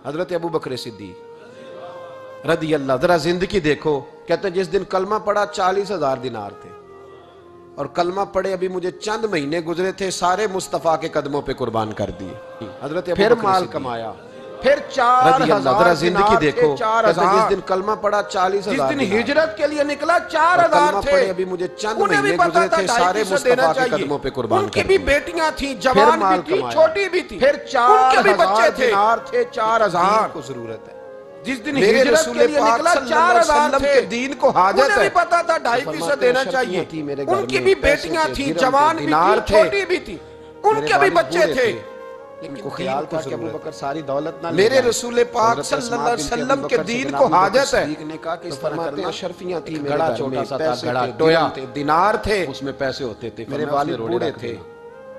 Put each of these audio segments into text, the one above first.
حضرت ابو بکر صدیق رضی اللہ، ذرا زندگی دیکھو، کہتے ہیں جس دن کلمہ پڑھا 40,000 دینار تھے، اور کلمہ پڑھے ابھی مجھے چند مہینے گزرے تھے، سارے مصطفیٰ کے قدموں پہ قربان کر دیے۔ حضرت ابو بکر مال کمایا، پھر 4,000 ذرا زندگی دیکھو، جس دن کلمہ پڑھا 40,000، جس دن ہجرت کے لیے نکلا 4,000 تھے، ابھی مجھے چند مہینے گزرے تھے، سارے مصطفیٰ کے قدموں پہ قربان کر دیے۔ ان کی بھی بیٹیاں تھیں، جوان بھی تھی، چھوٹی بھی تھی، پھر 4,000 دینار تھے، 4,000 کو ضرورت ہے۔ جس دن ہجرت کے لیے نکلا 4,000 تھے، دین کو حاجت ہے، انہیں بھی پتا تھا 2.5% دینا چاہیے۔ ان کی بھی بیٹیاں تھیں، جوان بھی تھی، چھوٹی بھی تھی، ان کے بھی بچے تھے، ان کو خیال تھا کہ ابو بکر ساری دولت نہ لے جائے، میرے رسول پاک صلی اللہ علیہ وسلم کے دین کو حاجت ہے۔ تو فرماتے ہیں اشرفیاں تھی، گھڑا چھوٹا سا تھا، گھڑا ٹویا، دینار تھے، اس میں پیسے ہوتے تھے، میرے والد بوڑھے تھے،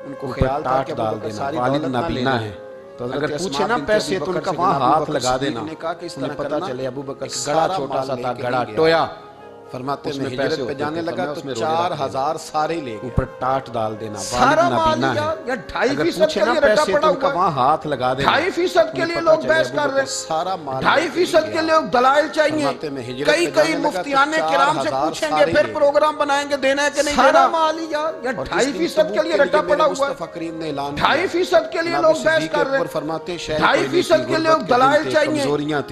ان کو خیال تھا کہ ابو بکر ساری دولت نہ لینا ہے، تو اگر پوچھے نا پیسے تو ان کا وہاں ہاتھ لگا دینا، انہیں پتا چلے ابو بکر گھڑا چھوٹا سا تھا، گھڑا ٹویا، فرماتے ہیں ہجرت پہ جانے لگا تو 4,000 سارے لے گئے، اوپر ٹاٹ ڈال دینا، والد نبینا ہے، یا 2.5% کے لیے رٹا پڑا ہوا، وہاں ہاتھ لگا دینا، 2.5% کے لیے لوگ بحث کر رہے ہیں، 2.5% کے لیے دلائل چاہیے، کئی مفتیان کرام سے پوچھیں گے، پھر پروگرام بنائیں گے، دینا ہے کہ نہیں دینا، یا 2.5% کے لیے رٹا پڑا ہوا ہے، 2.5% کے لیے لوگ بحث کر رہے ہیں، 2.5% کے لیے دلائل چاہیے،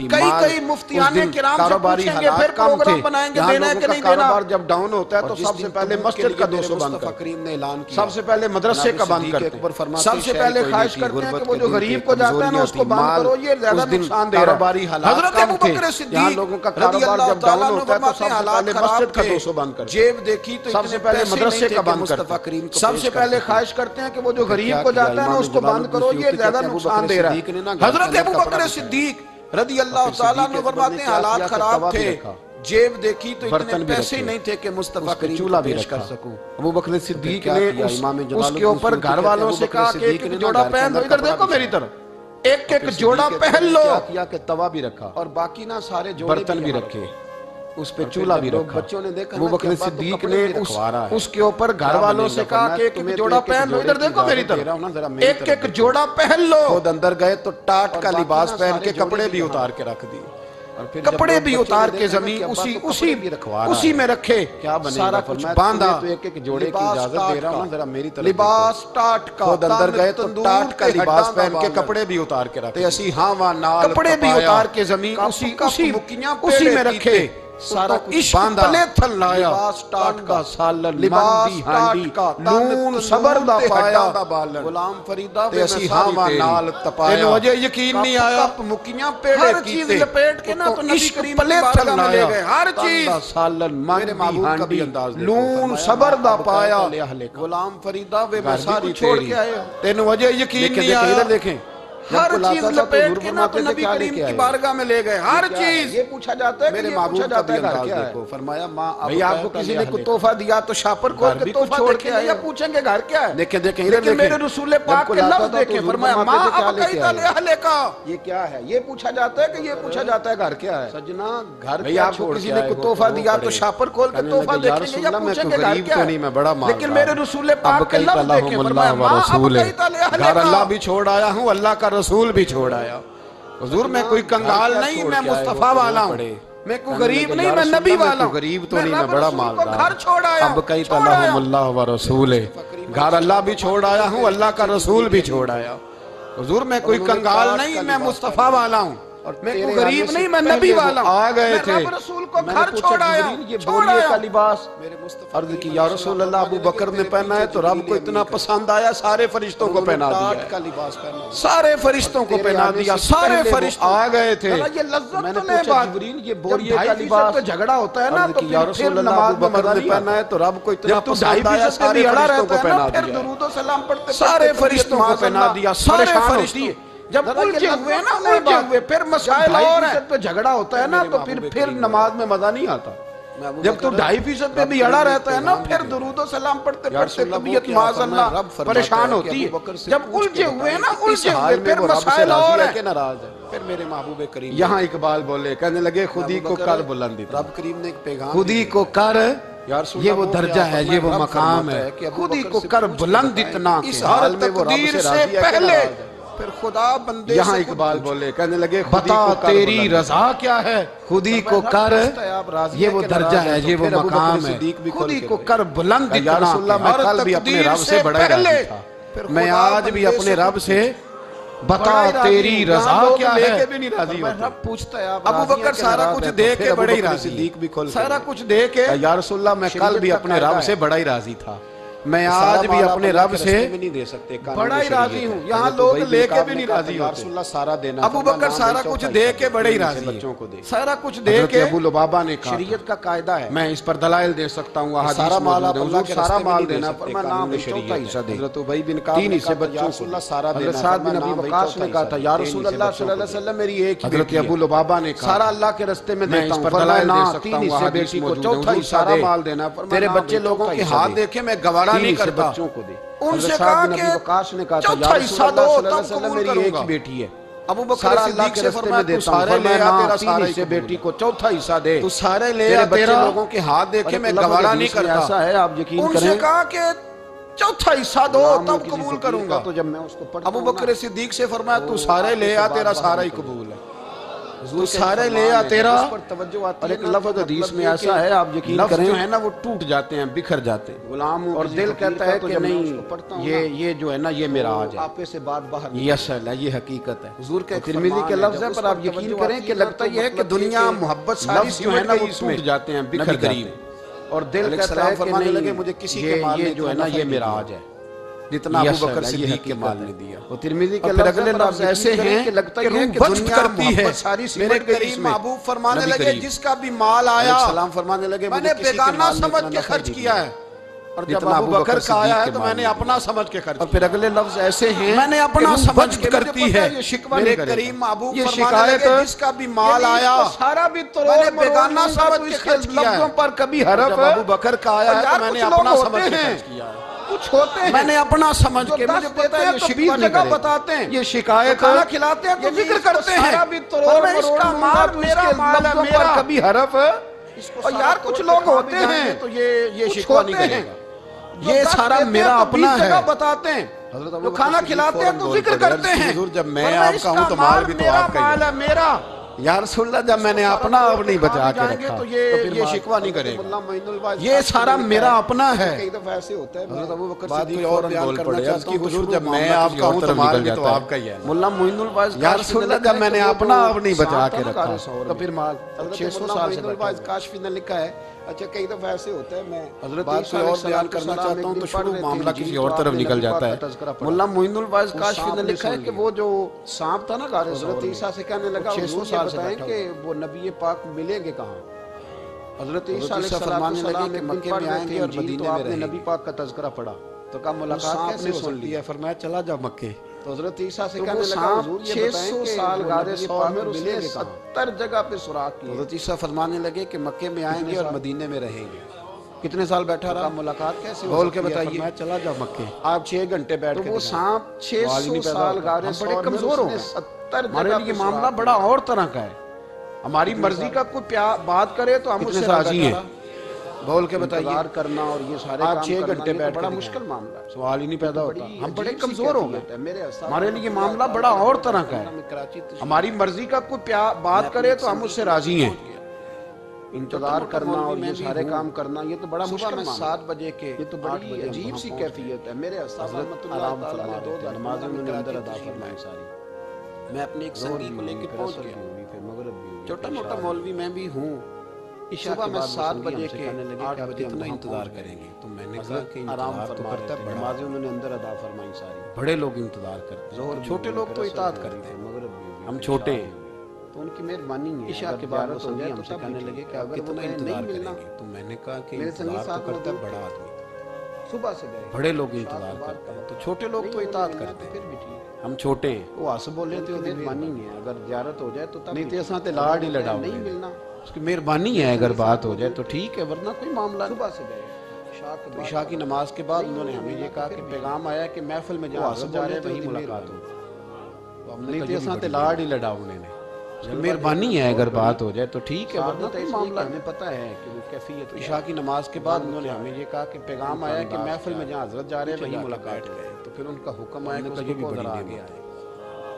کئی مفتیان کرام سے پوچھیں گے، پھر پروگرام بنائیں گے، دینا کہ نہیں دینا۔ کاروبار جب ڈاؤن ہوتا ہے تو سب سے پہلے مسجد کا 200 بند کرتے ہیں، سب سے پہلے مدرسے کا بند کرتے ہیں، سب سے پہلے خواہش کرتے ہیں کہ وہ جو غریب کو جاتا ہے نا اس کو بند کرو، یہ زیادہ نقصان دے رہا ہے۔ حضرت ابو بکر صدیق لوگوں کا کاروبار جب ڈاؤن ہوتا ہے تو سب سے پہلے مسجد کا 200 بند کرتے ہیں، جیب دیکھی تو سب سے پہلے مدرسے کا بند کرتے ہیں، سب سے پہلے خواہش کرتے ہیں کہ وہ جو غریب کو جاتا ہے نا اس کو بند کرو، یہ زیادہ نقصان دے رہا ہے۔ حضرت ابو بکر صدیق رضی اللہ تعالیٰ عنہ فرماتے ہیں حالات خراب تھے، جیب دیکھی تو اتنے پیسے نہیں تھے کہ مصطفیٰ کریم چولہا بھی پیش کر سکوں۔ ابو بکر صدیق نے اس کے اوپر گھر والوں سے کہا کہ ایک جوڑا پہن لو، ادھر دیکھو میری طرف، ایک جوڑا پہن لو، کیا کہ توا بھی رکھا اور باقی نہ سارے برتن بھی رکھے، اس پہ چولہا بھی رکھا۔ بچوں نے دیکھا ابو بکر صدیق نے اس کے اوپر گھر والوں سے کہا کہ ایک جوڑا پہن لو، ادھر دیکھو میری طرف، ایک جوڑا پہن لو۔ خود اندر گئے تو ٹاٹ کا لباس پہن کے کپڑے بھی اتار کے رکھ دیے، کپڑے بھی اتار کے زمین اسی میں رکھے، سارا کچھ باندھا، لباس ٹاٹ کا، خود اندر گئے تو ٹاٹ کا لباس پہن کے کپڑے بھی اتار کے رکھے، کپڑے بھی اتار کے زمین اسی میں رکھے، سارا کچھ باندھا، پلے تھل لایا، لباس ٹاٹ کا، سالن، مندی، ہانڈی، نون صبر دا پایا، غلام فریدہ تے اسی ہاواں نال تپایا، انہوں وجہ یقین نہیں آیا، مکیاں پیڑے کیتے، لپیٹ کے نا تو نبی کریم پلے تھل لایا، ہر چیز، سالن، مندی، ہانڈی، نون صبر دا پایا، غلام فریدہ وہ ساری چھوڑ کے آئے، انہوں وجہ یقین نہیں آیا، دیکھیں ہر چیز لپیٹ کے نا تو نبی کریم کی بارگاہ میں لے گئے، ہر چیز۔ یہ پوچھا جاتا ہے کہ یہ پوچھا جاتا ہے گھر کیا ہے، فرمایا ماں آپ کو کسی نے کوئی تحفہ دیا تو شاپر کھول کے تحفہ دیکھیں گے یا پوچھیں گے گھر کیا ہے، لیکن میرے رسول پاک کے لفظ دیکھیں، فرمایا ماں ابقیت لأہلک، یہ کیا ہے، یہ پوچھا جاتا ہے کہ یہ پوچھا جاتا ہے گھر کیا ہے۔ سجنا گھر کیا آپ کو کسی نے کوئی تحفہ دیا تو شاپر کھول کے تحفہ دیکھیں گے یا پوچھیں گے گھر کیا ہے، لیکن میرے رسول پاک کے لفظ دیکھیں، فرمایا ماں ابقیت لأہلک، گھر اللہ بھی چھوڑ آیا ہوں، اللہ کا رسول بھی چھوڑ آیا۔ حضور میں کوئی کنگال نہیں، میں مصطفیٰ والا ہوں، میں کوئی غریب نہیں، میں نبی والا ہوں، غریب تو نہیں، میں بڑا مالدار، گھر چھوڑ آیا ہوں، اب کہتا لہم اللہ و رسولہ، گھر اللہ بھی چھوڑ آیا ہوں، اللہ کا رسول بھی چھوڑ آیا۔ حضور میں کوئی کنگال نہیں، میں مصطفیٰ والا ہوں، میں کوئی غریب نہیں، میں نبی والا ہوں، آ گئے تھے، میں رب رسول کو گھر چھوڑ آیا ہوں، یہ بوریے کا لباس، عرض کی یا رسول اللہ ابو بکر نے پہنا ہے تو رب کو اتنا پسند آیا سارے فرشتوں کو پہنا دیا، سارے فرشتوں کو پہنا دیا، سارے فرشتوں آ گئے تھے۔ میں نے پوچھا جبریل یہ بوریے کا لباس پہ جھگڑا ہوتا ہے نا تو یا رسول اللہ ابو بکر نے پہنا ہے تو رب کو اتنا پسند آیا سارے فرشتوں کو پہنا دیا، درود و سلام پڑھتے سارے فرشتوں کو پہنا دیا، سارے فرشتے جب الجھے ہوئے نا الجھے ہوئے، پھر مسائل اور ہیں، پہ جھگڑا ہوتا ہے نا تو پھر نماز میں مزہ نہیں آتا، جب تو 2.5% پہ بھی اڑا رہتا ہے نا پھر درود و سلام پڑھتے پڑھتے طبیعت معاذ اللہ پریشان ہوتی ہے، جب الجھے ہوئے نا الجھے ہوئے پھر مسائل اور ہیں، پھر میرے محبوب کریم یہاں اقبال بولے کہنے لگے خودی کو کر بلند اتنا، رب کریم نے ایک پیغام، خودی کو کر، یہ وہ درجہ ہے، یہ وہ مقام ہے، خودی کو کر بلند اتنا کہ ہر تقدیر سے پہلے پھر خدا بندے یہاں سے اقبال بولے کہنے لگے بتا تیری رضا کیا ہے، خود ہی کو کر، یہ وہ درجہ ہے، یہ وہ مقام ہے، خود ہی کو کر بلند یا رسول اللہ میں کل بھی اپنے رب سے بڑا ہی راضی تھا، میں آج بھی اپنے رب سے بتا تیری رضا کیا ہے، لے کے بھی نہیں راضی ہوتے۔ رب پوچھتا ہے ابو بکر سارا کچھ دے کے بڑے ہی راضی، صدیق بھی کھول سارا کچھ دے کے، یا رسول اللہ میں کل بھی اپنے رب سے بڑا ہی راضی تھا، میں آج بھی اپنے رب سے نہیں دے سکتے، بڑا ہی راضی ہوں۔ یہاں لوگ لے کے بھی نہیں راضی یا ہوتے۔ رسول اللہ سارا دینا، ابو بکر سارا کچھ دے کے بڑے ہی راضی، بچوں کو دے، سارا کچھ دے حضرت کے۔ ابو لبابہ نے کہا شریعت کا قاعدہ ہے، میں اس پر دلائل دے سکتا ہوں، سارا سارا مال مال آپ اللہ کے سارا راستے میں مال نہیں دے دینا، سکتے، فرمایا قانون نہ شریعت چوتھا ہے۔ حصہ دے۔ حضرت ابی بن کعب تین نے حصے کہا بچوں یا کو رسول اللہ دے۔ سارا دینا، حضرت سعد بن فرمایا ابی نہ وقاص نے کہا تھا یا رسول اللہ صلی اللہ علیہ وسلم میری ایک ہی حضرت بیٹی ہے، ابو لبابہ نے کہا سارا اللہ کے راستے میں میں دیتا اس ہوں، پر فرمایا دلائل دے نہ سکتا تین ہوں، حصے احادیث بیٹی کو، موجود چوتھا ہیں، حصہ سارا دے، مال دینا، فرمایا تیرے نہ بچے بھائی، لوگوں چوتھا کے حصہ ہاتھ دے۔ دیکھے میں گوارا تین نہیں حصے کرتا، بچوں کو دے۔ ان حضرت سے سعد کہا بن ابی کہ وقاص نے کہا تھا یا چوتھا رسول حصہ اللہ دو صلی اللہ تب علیہ وسلم قبول میری کروں ایک گا۔ ہی بیٹی ہے، ابو بکر سارا اللہ صدیق کے سے راستے فرمایا میں تو دیتا ہوں، سارے لے فرمایا آ، نہ تیرا تین سارا ہی حصے قبول بیٹی ہے۔ کو چوتھا حصہ دے، تو سارے لے تیرے آ، بچے تیرا لوگوں کے ہاتھ دیکھے میں گوارا نہیں کرتا، ایسا ہے آپ یقین ان کریں۔ سے کہا کہ چوتھا حصہ دو غلام تب کسی قبول فقیر کروں کا گا۔ تو جب میں اس کو پڑھتا ابو ہوں نا، بکر صدیق سے فرمایا تو تو سارے آپ لے سے آ، بات تیرا باہر سارا ہی نکل قبول ہے، حضور تو کے سارے لے فرمان آ، ہے، تیرا جب اس پر توجہ آتی اور ہے ایک نا، لفظ تو حدیث مطلب میں یہ ایسا کہ ہے آپ یقین لفظ کریں جو ہے نا وہ ٹوٹ جاتے ہیں، بکھر جاتے ہیں۔ غلام اور دل کہتا ہے کہ نہیں یہ یہ جو ہے نا یہ میرا آج ہے، آپ سے بات باہر یہ اصل ہے، یہ حقیقت ہے۔ حضور کا ایک ترمذی کے فرمان لفظ جب ہے اس پر آپ یقین کریں کہ لگتا یہ ہے کہ دنیا محبت ساری لفظ جو ہے نا وہ ٹوٹ جاتے ہیں، بکھر جاتے ہیں، اور دل علیہ کہتا السلام ہے کہ فرمانے لگے نہیں مجھے کسی کے مال یہ نے جو ہے نا یہ میرا آج ہے، جتنا یہ ابو اصل بکر ہے، یہ صدیق کے مال حقیقت نے ہے۔ دیا۔ وہ ترمذی کے اور پھر لفظ اگلے لفظ ایسے ہیں کہ لگتا کہ یہ ہے روح کہ بچت دنیا کرتی ہے۔ محبت ساری میرے سمٹ گئی اس کریم میں۔ محبوب فرمانے نبی لگے کریم جس کا بھی مال علیہ آیا السلام فرمانے لگے میں مجھے نے کسی کے بیگانہ مال میں سمجھ اتنا کے نفع خرچ نہیں کیا دیا ہے، اور جب جتنا ابو بکر کا صدیق آیا ہے کے تو مال میں نے میں اپنا دیا۔ سمجھ کے خرچ اور کیا۔ پھر اگلے لفظ ایسے ہیں میں نے اپنا کہ روح سمجھ بچت کے کرتی مجھے پتہ ہے، یہ شکوہ میرے نہیں کرے کریم گا۔ محبوب یہ فرمانے شکایت لگے جس کا بھی مال آیا سارا بھی میں نے بیگانہ سمجھ کے خرچ کیا ہے، لفظوں پر کبھی اور حرف جب ابو بکر کا آیا ہے تو میں نے اپنا سمجھ کے خرچ کیا ہے۔ کچھ ہوتے ہیں میں نے اپنا سمجھ کے مجھے پتا ہے یہ شکوہ نہیں کرے گا۔ بتاتے ہیں، یہ شکایت کھانا کھلاتے ہیں تو ذکر کرتے ہیں، سارا بھی تروڑ فرمایا اس مروڑ کا دوں مال گا تو اس میرا کے مال ہے، لفظوں پر میرا کبھی حرف اور یار کچھ لوگ ہوتے ہیں تو یہ کچھ شکوہ نہیں ہوتے کرے ہیں گا۔ یہ سارا میرا اپنا ہے۔ بتاتے ہیں جو کھانا کھلاتے ہیں تو ذکر کرتے ہیں، حضور جب میں فرمایا آپ اس کا ہوں تو مال بھی تو میرا آپ کا ہی مال ہے، میرا۔ یا رسول اللہ جب میں نے اپنا اب نہیں بچا کے جائیں گے رکھا تو یہ مال شکوہ نہیں کرے اللہ گا۔ معین الواعظ یہ سارا میرا اپنا ہے۔ کئی دفعہ ایسے ہوتا ہے، حضرت ابو بکر بات صدیق کوئی اور فوراً بیان بول کرنا پڑے، چاہتا ہوں، حضور حضور جب میں آپ کا ہوں تو مال بھی تو آپ کا ہی ہے۔ ملا معین الواعظ یا رسول اللہ جب میں نے اپنا اب نہیں بچا کے رکھا تو پھر مال 600 سال سے بیٹھا ہوا ہے۔ کاشفی نے لکھا ہے۔ اچھا کئی دفعہ ایسے ہوتا ہے، میں حضرت بات عیسیٰ کوئی اور علیہ بیان السلام کرنا چاہتا ہوں تو شروع معاملہ کسی جی اور تو طرف آپ نے نکل نبی جاتا پاک ہے۔ کا تذکرہ پڑھا۔ ملا معین الواعظ وہ کاشفی سانپ نے نے لکھا ہے سن کہ لیا۔ وہ جو سانپ تھا نا غار ثور حضرت میں، عیسیٰ سے کہنے لگا 600 حضور یہ سال سے بتائیں بیٹھا کہ کہ وہ نبی پاک ملیں گے کہاں؟ حضرت عیسیٰ عیسیٰ علیہ فرمانے لگے السلام کہ ایک دن مکے پڑھ میں رہے آئیں تھے گے اور انجیل، مدینے تو میں آپ نے رہیں نبی گے۔ پاک کا تذکرہ پڑھا تو کہا ملاقات سانپ کیسے نے ہو سن سکتی لیا۔ ہے؟ فرمایا چلا جا مکے۔ تو حضرت عیسیٰ سے تو کہنے وہ لگا سانپ حضور یہ بتائیں 600 کہ سال وہ غار نبی ثور پاک میں اس ملیں نے گے کہاں؟ 70 جگہ پہ سوراخ کیے۔ حضرت عیسیٰ فرمانے لگے کہ مکے میں آئیں گے اور مدینے میں رہیں گے۔ کتنے سال بیٹھا رہا؟ ملاقات کیسے ہو سکتی ہے؟ فرمایا چلا جا مکے۔ آپ 6 گھنٹے بیٹھ تو کے وہ سانپ 600 سال غار ثور میں کمزور ہو گئے۔ 70 ہمارے جگہ لیے پہ معاملہ سوراخ بڑا کیے۔ اور طرح کا ہے۔ ہماری مرضی کا کوئی بات کرے تو ہم اس سے راضی ہیں، بول کے بتائیے۔ انتظار کرنا اور یہ سارے آپ کام 6 کرنا گھنٹے یہ تو بیٹھ بڑا کے مشکل معاملہ ہے۔ سوال ہی نہیں پیدا ہوتا۔ ہم بڑے عجیب سی کمزور ہو کیفیت ہے۔ گئے۔ میرے استاد ہمارے لیے معاملہ بڑا اور طرح کا ہے۔ ہماری مرضی کا کوئی بات کرے تو ہم اس سے راضی ہیں، انتظار کرنا اور یہ سارے کام کرنا یہ تو بڑا مشکل معاملہ ہے۔ 7 بجے کے یہ تو بڑی عجیب سی کیفیت ہے۔ میرے استاد رحمۃ اللہ تعالیٰ علیہ 2000 نمازیں انہوں نے اندر ادا فرمائی ساری۔ میں اپنے ایک سنگی کو لے کے پہنچ گیا۔ چھوٹا موٹا مولوی میں بھی ہوں۔ صبح میں 7 بجے کے 8 بجے اتنا انتظار کریں گے۔ تو میں نے کہا کہ انتظار تو کرتا ہے بڑا، نمازیں انہوں نے اندر ادا فرمائی ساری۔ بڑے لوگ انتظار کرتے ہیں، چھوٹے لوگ تو اطاعت کرتے ہیں۔ ہم چھوٹے ہیں۔ تو ان کی مہربانی ہے۔ عشاء کے بعد وہ سنگی ہم سے کہنے لگے کہ آپ کتنا انتظار کریں گے؟ تو میں نے کہا کہ انتظار تو کرتا ہے بڑا آدمی، صبح سے گئے، بڑے لوگ انتظار کرتے ہیں، تو چھوٹے لوگ تو اطاعت کرتے ہیں۔ ہم چھوٹے ہیں۔ وہ آس بولے تھے مہربانی ہے، اگر زیارت ہو جائے تو تب نہیں تو ایسا تے لاڑ ہی لڑاؤ نہیں ملنا، اس کی مہربانی ہے، اگر بات ہو جائے تو ٹھیک ہے، ورنہ کوئی معاملہ نہیں۔ صبح سے گئے تو عشاء کی نماز کے بعد انہوں نے ہمیں یہ کہا کہ پیغام آیا کہ محفل میں جہاں حضرت جا رہے ہیں وہیں ملاقات ہو۔ تو ہم نے کہا ایسا تے لاڑ ہی لڑاؤ انہوں نے، اس کی مہربانی ہے، اگر بات ہو جائے تو ٹھیک ہے، ورنہ کوئی معاملہ نہیں۔ ہمیں پتہ ہے کہ وہ کیفیت ہے۔ عشاء کی نماز کے بعد انہوں نے ہمیں یہ کہا کہ پیغام آیا کہ محفل میں جہاں حضرت جا رہے ہیں وہیں ملاقات ہو۔ تو پھر ان کا حکم آیا کہ اس کو ذرا آگے آئے۔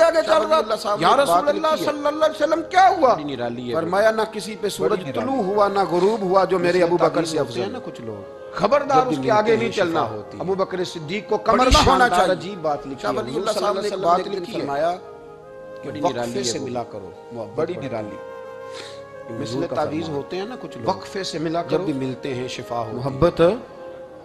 آگے آگے چل رہا، یا رسول اللہ صلی اللہ علیہ وسلم کیا ہوا؟ فرمایا نہ کسی پہ سورج طلوع ہوا نہ غروب ہوا جو میرے ابو بکر سے افضل ہے نا کچھ لوگ، خبردار اس کے آگے نہیں چلنا، ابو بکر صدیق کو کمر نہ ہونا چاہیے۔ عجیب بات لکھی ہے، ولی اللہ صاحب نے ایک بات لکھی ہے، فرمایا وقفے سے ملا کرو، بڑی نرالی، مثل تعویذ ہوتے ہیں نا کچھ لوگ، وقفے سے ملا کرو، جب بھی ملتے ہیں شفا ہو، محبت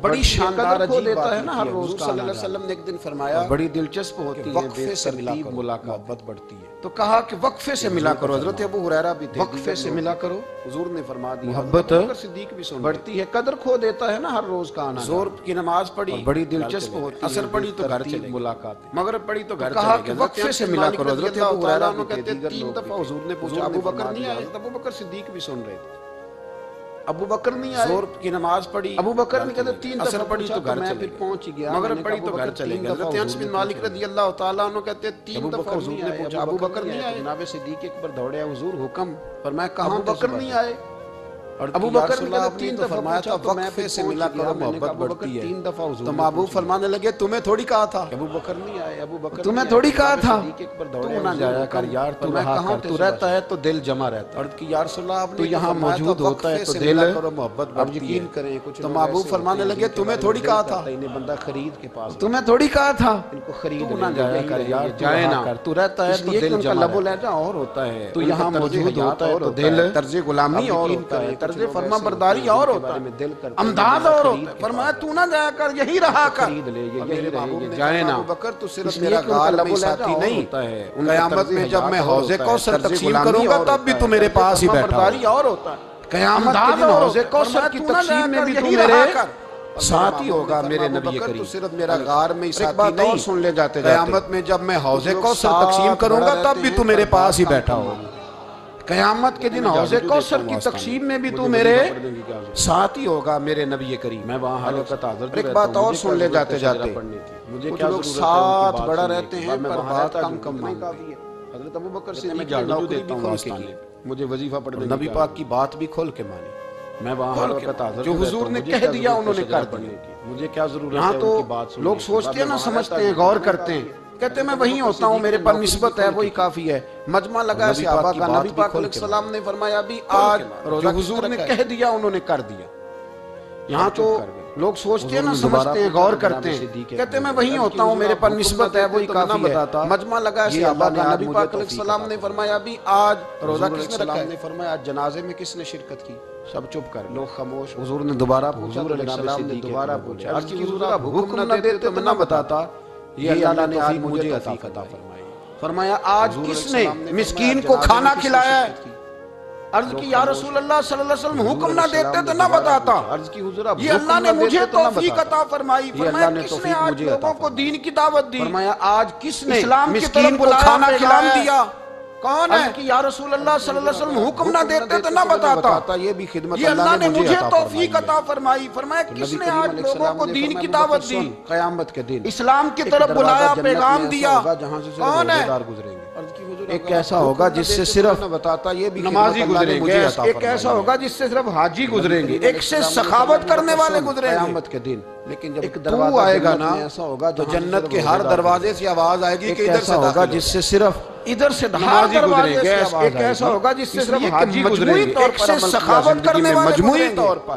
بڑی شاندار عجیب دیتا بات ہے نا ہر روز حضور صلی اللہ علیہ وسلم نے ایک دن فرمایا بڑی دلچسپ ہوتی ہے وقفے سے ملاقات محبت بڑھتی ہے، تو کہا کہ وقفے سے ملا کرو. حضرت ابو ہریرہ بھی تھے، وقفے سے ملا کرو. حضور نے فرما دیا، محبت ابو بکر صدیق بھی سن بڑھتی ہے. قدر کھو دیتا ہے نا ہر روز کا آنا. زور کی نماز پڑھی، بڑی دلچسپ ہوتی ہے. اثر پڑھی تو گھر چلے، ملاقات. مغرب پڑھی تو گھر کہا چلے کہ گئے. وقفے سے ملا کرو. حضرت ابو ہریرہ بھی تھے، کہتے ہیں دیگر 3 لوگ دفعہ بھی حضور نے تھے. پوچھا، ابو بکر نہیں آئے؟ حضرت ابو بکر صدیق بھی سن رہے تھے. ابو بکر نہیں آئے. زور کی نماز پڑھی، ابو بکر نے کہتے 3 اثر دفعہ پڑھی تو گھر میں چلے پھر گئے. پہنچ گیا. مغرب پڑھی تو گھر چلے گئے. حضرت انس بن مالک رضی اللہ تعالیٰ عنہ کہتے ہیں 3 دفعہ حضور نے پوچھا، ابو بکر نہیں آئے؟ جناب صدیق اکبر دوڑے، حضور حکم. فرمایا کہاں ابو بکر نہیں آئے. ابو بکر نے کہتے 3 دفعہ فرمایا تھا وقفے سے ملا کرو محبت بڑھتی ہے. 3 دفعہ حضور تو محبوب فرمانے لگے تمہیں تھوڑی کہا تھا. ابو بکر نہیں آئے. ابو بکر تمہیں تھوڑی کہا تھا تو نہ جایا کر یار. تو کہاں تو رہتا ہے تو دل جمع رہتا ہے. عرض کی یا رسول اللہ آپ تو نے یہاں موجود ہوتا ہے تو دل محبت اب بڑھتی یقین ہے. کریں کچھ تو محبوب فرمانے لگے تمہیں تھوڑی کہا تھا. انہیں بندہ خرید کے پاس تمہیں تھوڑی کہا تھا. ان کو خرید تو نہ جایا کر یار، جائے نہ. تو رہتا ہے اس تو لیے کہ دل ان کا جمع لب و رہتا لہجہ اور ہوتا ہے. تو ان کا یہاں طرز موجود حیات ہوتا ہے اور تو دل، طرز غلامی اور ہوتا ہے، طرز فرما برداری اور ہوتا ہے، دل کرتا امداد اور ہوتا ہے. فرمایا تو نہ جایا کر، یہی رہا کر. خرید لے. اور یہی میرے رہے، محبوب یہ نے جائے کہا، نہ. ابو بکر تو صرف اس لیے میرا کہ ان کا غال لب میں و لہجہ ساتھی اور نہیں. ہوتا ہے. ان کا قیامت طرز میں جب میں حیات حوض اور ہوتا ہے، کوثر طرز تقسیم غلامی کروں گا اور تب بھی ہوتا تو ہے. میرے پاس ہی بیٹھا برداری ہو. اور ہوتا ہے. قیامت کے دن حوض کوثر کی تقسیم میں بھی تو میرے ساتھ ہی ہوگا میرے نبی کریم. تو صرف میرا غار میں ایک ساتھی بات اور نہیں. سن لے جاتے قیامت میں جب میں حوض کوثر تقسیم کروں گا تب بھی تو میرے پاس ہی بیٹھا ہو. قیامت کے دن حوض کوثر کی تقسیم میں بھی تو میرے ساتھ ہی ہوگا میرے نبی کریم. میں وہاں حلقت حاضر ایک بات اور سن لے جاتے جاتے، مجھے کچھ کیا لوگ ضرورت ہے ساتھ ان کی بڑا بات رہتے سننے ہیں کی. پر میں بات وہاں کم کم نہیں مانتے ہیں. حضرت ابو بکر میں صدیق نے جھاڑو نوکری دیتا بھی ہوں کھول کے آستانے کی. پہ. مجھے وظیفہ پڑھنے کی نبی اجازت پاک کی بات بھی کھول کے مانی. میں وہاں کھول حلقت کے حاضر جو رہتا حضور ہوں. نے مجھے کہہ کیا دیا ضرورت انہوں نے ہے کر شجرہ پڑھنے دیا. کی. مجھے کیا ضرورت یہاں ہے تو ان کی بات سننے لوگ کی. سوچتے ہیں نا، وہاں سمجھتے رہتا ہیں، ہوں. غور کرتے ہیں، کہتے ہیں میں وہیں ہوتا ہوں، میرے پر نسبت ہے، وہی کافی ہے. مجمع لگا ہے صحابہ کا. نبی پاک علیہ السلام نے فرمایا ابھی آج جو حضور نے کہہ دیا انہوں نے کر دیا. یہاں تو لوگ سوچتے ہیں نا، سمجھتے ہیں، غور کرتے ہیں، کہتے ہیں میں وہیں ہوتا ہوں، میرے پر نسبت ہے، وہی کافی ہے. مجمع لگا ہے صحابہ کا. نبی پاک علیہ السلام نے فرمایا ابھی آج روزہ کس نے رکھا ہے؟ فرمایا آج جنازے میں کس نے شرکت کی؟ سب چپ کر لوگ خاموش. حضور نے دوبارہ پوچھا. حضور علیہ السلام نے دوبارہ پوچھا. عرض کی حضور آپ حکم نہ دیتے تو میں نہ بتاتا. یہ اللہ نے آج مجھے عطا فرمائی. فرمایا آج کس نے مسکین کو کھانا کھلایا ہے؟ عرض کی یا رسول اللہ صلی اللہ علیہ وسلم حکم نہ دیتے تو نہ بتاتا. عرض کی حضور یہ اللہ نے مجھے توفیق عطا فرمائی. فرمایا کس نے آج لوگوں کو دین کی دعوت دی؟ فرمایا آج کس نے مسکین کو کھانا کھلا دیا؟ کون ہے؟ کہ یا رسول اللہ صلی اللہ علیہ وسلم حکم نہ دیتے تو نہ بتاتا. یہ بھی خدمت یہ اللہ نے مجھے توفیق عطا فرمائی. فرمایا کس نے آج لوگوں کو دین کی دعوت دی؟ قیامت کے دن اسلام کی طرف بلایا، پیغام دیا. کون ہے؟ ایک ایسا ہوگا جس سے صرف نمازی گزریں گے، ایک ایسا ہوگا جس سے صرف حاجی گزریں گے، ایک سے سخاوت کرنے والے گزریں گے. قیامت کے دن. لیکن جب ایک دروازہ آئے گا نا تو جنت کے ہر دروازے سے آواز آئے گی کہ ادھر سے ہوگا جس سے صرف ادھر سے نمازی گزریں گے. ایک ایسا ہوگا جس سے صرف حاجی گزریں گے، ایک سے سخاوت کرنے والے مجموعی طور پر